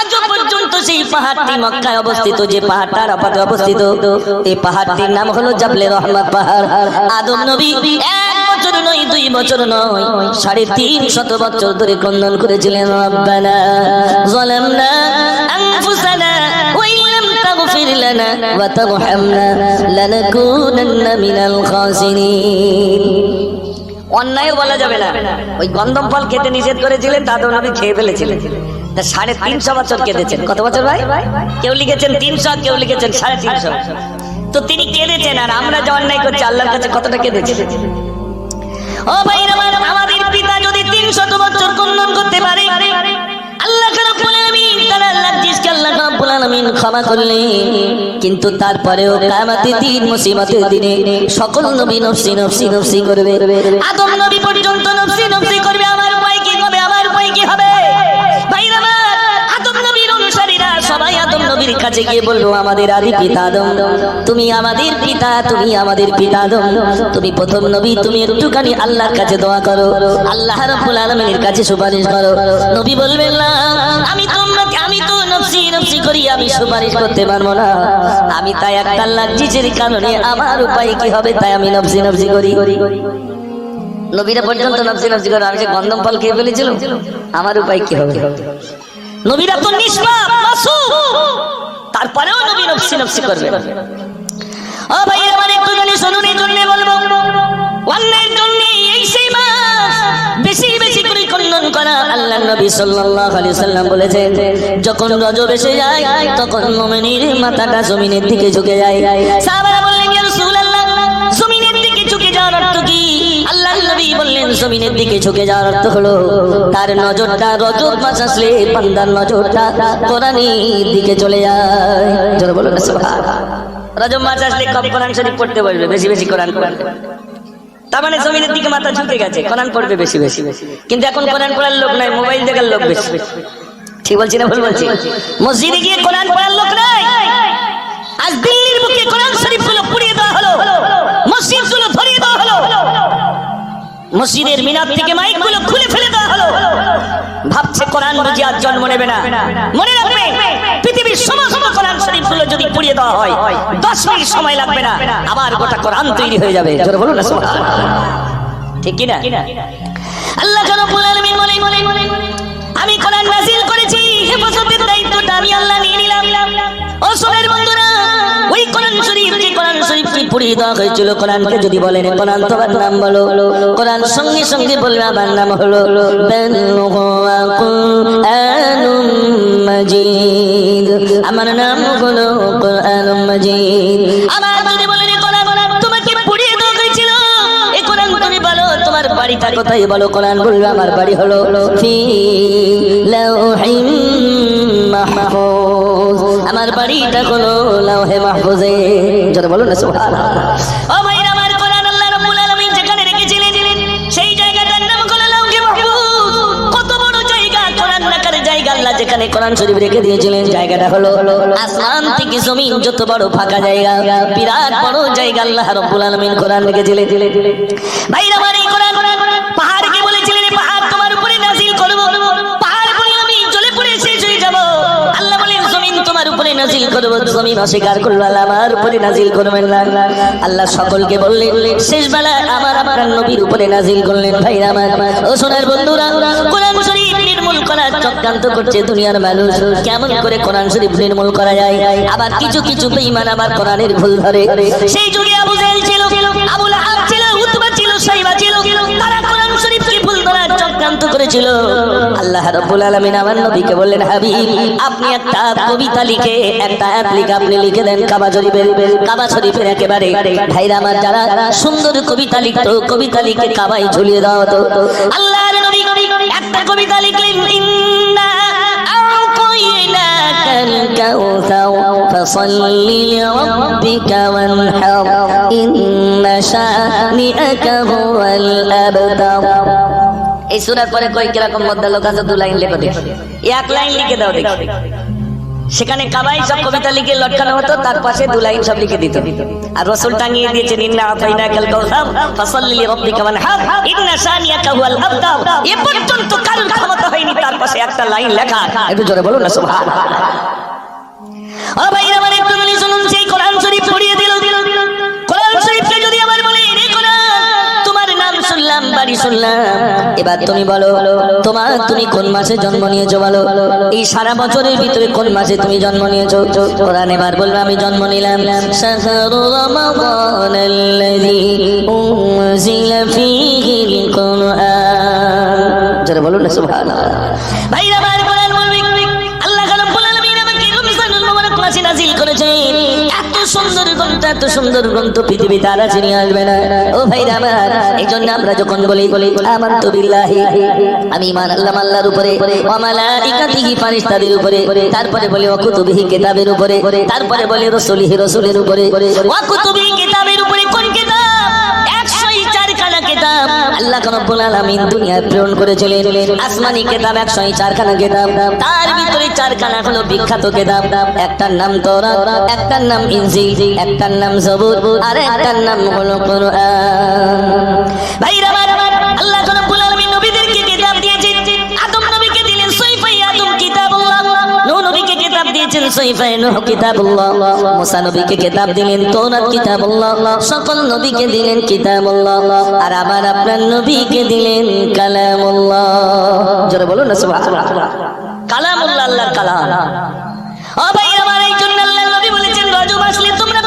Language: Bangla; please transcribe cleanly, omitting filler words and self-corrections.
আজও পর্যন্ত সেই পাহাড়টি মক্কায় অবস্থিত, যে পাহাড়টা আরাফাতে অবস্থিত, এই পাহাড়টির নাম হলো জাবলে রহমত পাহাড়। আদম নবী 1 বছর নয় 2 বছর নয় 350 বছর ধরে ক্রন্দন করেছিলেন, রব্বানা যালামনা আনফুসানা ওয়া ইল্লাম তাগফির লানা ওয়া তারহামনা লানাকুনান্না মিনাল খাসিরিন। অন্যায় বলা যাবে না, ওই গন্ধম ফল খেতে নিষেধ করেছিলেন, তা আদম নবী খেয়ে ফেলেছিলেন। 350 বছর কেঁদেছেন। কত বছর ভাই? কেউ লিখেছেন 300, কেউ লিখেছেন 350। তো তিনি কেঁদেছেন, আর আমরা যে অন্যায় করছি আল্লাহর কাছে কতটা কেঁদেছি। ও ভাইরা, আমাদের পিতা যদি 300 বছর ক্রন্দন করতে পারে, আল্লাহ রাব্বুল আলামিন তারা লজ্জিতকে আল্লাহ রাব্বুল আলামিন ক্ষমা করলেন। কিন্তু তারপরেও কিয়ামতের দিন, মুসিবতের দিনে সকল নবী নফসি নফসি নফসি করবে। আদম নবী পর্যন্ত নফসি নফসি করবে। আমার উপায় কি হবে? আমার উপায় কি হবে? ভাইরা, আদম নবীর অনুসারীরা সবাই আদম নবীর কাছে গিয়ে বলবো, আমাদের আদি পিতা আদম, তুমি আমাদের পিতা, তুমি আমাদের পিতা আদম, তুমি প্রথম নবী, তুমি একটুখানি আল্লাহর কাছে দোয়া করো, আল্লাহ রাব্বুল আলামিনের কাছে সুপারিশ করো। নবী বলবেন, না, আমি তো নফসি নফসি করি, আমি সুপারিশ করতে পারবো না, আমি তাই একটা লজ্জিতের কারণে আমার উপায় কি হবে, তাই আমি নফসি নফসি করি। নবীরা পর্যন্ত নফসি নফসি করে, আমি যে গন্ধম ফল খেয়ে ফেলেছিলাম, আমার উপায় কি হবে? নবীরা তো নিষ্পাপ মাসুম, তারপরেও নবী নফসি নফসি করবে। ও ভাই, আমার একটু জানি শুনুন, এই জন্য বলবো, অন্যের জন্য এই সেই মাস বেশি বেশি করে ক্রন্দন করা। আল্লাহর নবী সাল্লাল্লাহু আলাইহি ওয়াসাল্লাম বলেছেন, যখন রজব এসে যায় তখন মুমিনের মাথাটা জমিনের দিকে ঝুঁকে যায়। সাহাবারা বললেন, ইয়া রাসূলুল্লাহ, জমিনের দিকে ঝুঁকে যাওয়ার অর্থ কি? আল্লাহর নবী বললেন, জমিনের দিকে ঝুঁকে যাওয়ার অর্থ হলো তার নজরটা রজব মাস আসলে বান্দার নজরটা কোরআনের দিকে চলে যায়। জোরে বলুন না সুবহানাল্লাহ। রজব মাস আসলে কম কোরআন শরীফ পড়তে বলবে, বেশি বেশি কোরআন পড়বে। তার মানে জমিনের দিকে মাথা ঝুঁকে গেছে, কোরআন পড়বে বেশি বেশি। কিন্তু এখন কোরআন পড়ার লোক নাই, মোবাইল দেখার লোক বেশি। ঠিক বলছি না ভুল বলছি? মসজিদে গিয়ে কোরআন পড়ার লোক নাই। আজ দিল্লির বুকে কোরআন শরীফ গুলো পুড়িয়ে দেওয়া হলো, মসজিদ গুলো ধরিয়ে দেওয়া হলো, মসজিদের মিনার থেকে মাইক গুলো খুলে ফেলে দেওয়া হলো। ভাবছে কোরআন বুঝি আর জন্ম নেবে না। মনে রাখবে, পৃথিবীর সমস্ত কোরআন শরীফ গুলো যদি পুড়িয়ে দেওয়া হয় 10 মিনিট সময় লাগবে না, আবার গোটা কোরআন তৈরি হয়ে যাবে। জোরে বলুন না সুবহানাল্লাহ। ঠিক কি না? আল্লাহ রাব্বুল আলামিন বলেন, আমি কোরআন নাযিল করেছি, হেফাজতের দায়িত্বটা আমি আল্লাহ নিয়ে নিলাম। ও সোনার বন্ধুরা, ওই কোরআন শরীফ, যে কোরআন শরীফটি পুড়িয়ে দেওয়া হয়েছিল, কোরআনকে যদি বলেন, কোরআন তোমার নাম বলো, কোরআন সঙ্গে সঙ্গে বলবে আমার নাম হলো কুরআনুম মাজিদ, আমার নাম হলো কুরআনুম মাজিদ। আমার যদি বলেন কোরআন তোমাকে পুড়িয়ে দেওয়া হয়েছিল, এই কোরআন তুমি বলো তোমার বাড়িটা কোথায়, বলো কোরআন বলবে আমার বাড়ি হলো ফি লাউহিম মাহফুজ, আমার বাড়িটা হলো লাউহে মাহফুজে। যারা বলো না সুবহানাল্লাহ। ও ভাইরা, আমার কোরআন আল্লাহ রাব্বুল আলামিন যেখানে রেখেছিলেন সেই জায়গাটার নাম হলো লাউহে মাহফুজ। কত বড় জায়গা, কোরআন রাখার জায়গা। আল্লাহ যেখানে কোরআন শরীফ রেখে দিয়েছিলেন, জায়গাটা হলো আসমান থেকে জমিন যত বড় ফাঁকা জায়গা, বিরাট বড় জায়গা আল্লাহ রাব্বুল আলামিন কোরআন রেখেছিলেন। ভাইরা, আমার এই কোরআন পাহাড়কে বলেছিলেন, পাহাড় তোমার উপরে নাযিল করব, পাহাড় বলে আমি জ্বলে পড়ে শেষ হয়ে যাব। আল্লাহ বলেন, জমিন তোমার উপরে নাযিল করব, জমিন অস্বীকার করলো, আল্লাহ আমার উপরে নাযিল করবেন না। আল্লাহ সকলকে বললেন, শেষ বেলায় আমার আপনার নবীর উপরে নাযিল করলেন। ভাইরা আমার, ও সোনার বন্ধুরা, কোরআন শরীফ নির্মূল করার চক্রান্ত করছে দুনিয়ার মানুষ। কেমন করে কোরআন শরীফ নির্মূল করা যায়? আবার কিছু কিছু বেঈমান আবার কোরআনের ভুল ধরে। সেই যুগে আবু জাহেল ছিল, আবু লাহাব ছিল, উতবা ছিল, সাইবা ছিল, তারা কোরআন শরীফকে ভুল ধরার চক্রান্ত করেছিল। আল্লাহ রাব্বুল আলামিন আমার নবীকে বললেন, হাবিব, আপনি একটা কবিতা লিখে, একটা আয়াত লিখে আপনি লিখে দেন কাবা শরীফের একেবারে। ভাইরা আমার, যারা সুন্দর কবিতা লিখতো, কবিতা লিখে কাবায় ঝুলিয়ে দেওয়া হতো। আল্লাহর নবী একটা কবিতা লিখলেন, ইন্না আ'তাইনাকাল কাউসার ফাসাল্লি লিরাব্বিকা ওয়ানহার ইন্না শানিআকা হুয়াল আবতার। এই সূরার পরে কয় কিরকম মধ্যে লোক আছে? 2 লাইন লেখো দেখি। 1 লাইন লিখে দাও দেখি। সেখানে কাবাই সব কবিতা লিখে লটকানো হতো, তার পাশে দু লাইন সব লিখে দিত। আর রাসূল টাঙিয়ে দিয়েছেন ইন্না আতাইনাকাল কাউসার ফাসাল্লি লিরাব্বিকা ওয়ানহার ইন্না শানিয়াকা হুয়াল আবতার। এ পর্যন্ত কারোর ক্ষমতা হয়নি তার পাশে একটা লাইন লেখা। একটু জোরে বলুন না সুবহানাল্লাহ। ও ভাইরা আমার একটু বলি শুনুন, সেই কোরআন শরীফ পড়িয়ে দিল। কোরআন শরীফকে যদি আমার বলে রে কোরআন তোমার নাম শুনলাম, বাড়ি শুনলাম, এবার তুমি বলো তুমি কোন মাসে জন্ম নিয়েছো বলো, এই সারা বছরের ভিতরে কোন মাসে তুমি জন্ম নিয়েছো? কোরআন এবার বলবে আমি জন্ম নিলাম শাহরু রমাদানাল্লাযী উনজিলা ফীহিল কুরআন। যারা বলুন না সুবহানাল্লাহ। ভাইরা আমার কোরআন বলবে আল্লাহ রাব্বুল আলামিন আমাকে রমজানুল মুবারক মাসে নাযিল করেছেন। এত সুন্দর গ্রন্থ, এত সুন্দর গ্রন্থ পৃথিবীতে আর আছে নিয়ে আসবে না। ও ভাইরা আমার, এই জন্য আমরা যখন বলি আমানতু বিল্লাহি, আমি ঈমান আনলাম আল্লাহর উপরে, ওয়া মালাইকাতিহি ফেরেশতাদের উপরে, তারপরে বলি ওয়া কুতুবিহি কিতাবের উপরে, তারপরে বলি রাসূলিহি রাসূলের উপরে। ওয়া কুতুবিহি কিতাবের উপরে কোন কিতাব? 104 খানা কিতাব আল্লাহ রাব্বুল আলামিন দুনিয়ায় প্রেরণ করেছিলেন। আসমানি কিতাব 104 খানা কিতাব, তার ভিতরে 4 খানা হলো বিখ্যাত কিতাব। একটার নাম তাওরাত, একটার নাম ইনজিল, একটার নাম জবুর, আর একটার নাম হলো কুরআন। ভাইরা আমার, আল্লাহ রাব্বুল আলামিন নবীদেরকে কিতাব দিয়েছেন। আদম নবীকে দিলেন সহিফায়ে আদম কিতাবুল্লাহ, নূহ নবীকে কিতাব দিয়েছেন সহিফায়ে নূহ কিতাবুল্লাহ, মুসা নবীকে কিতাব দিলেন তাওরাত কিতাবুল্লাহ, সকল নবীকে দিলেন কিতাবুল্লাহ, আর আমার আপনার নবীকে দিলেন কালামুল্লাহ। জোরে বলুন না সুবহানাল্লাহ। কালামুল্লাহ, আল্লাহর কালাম।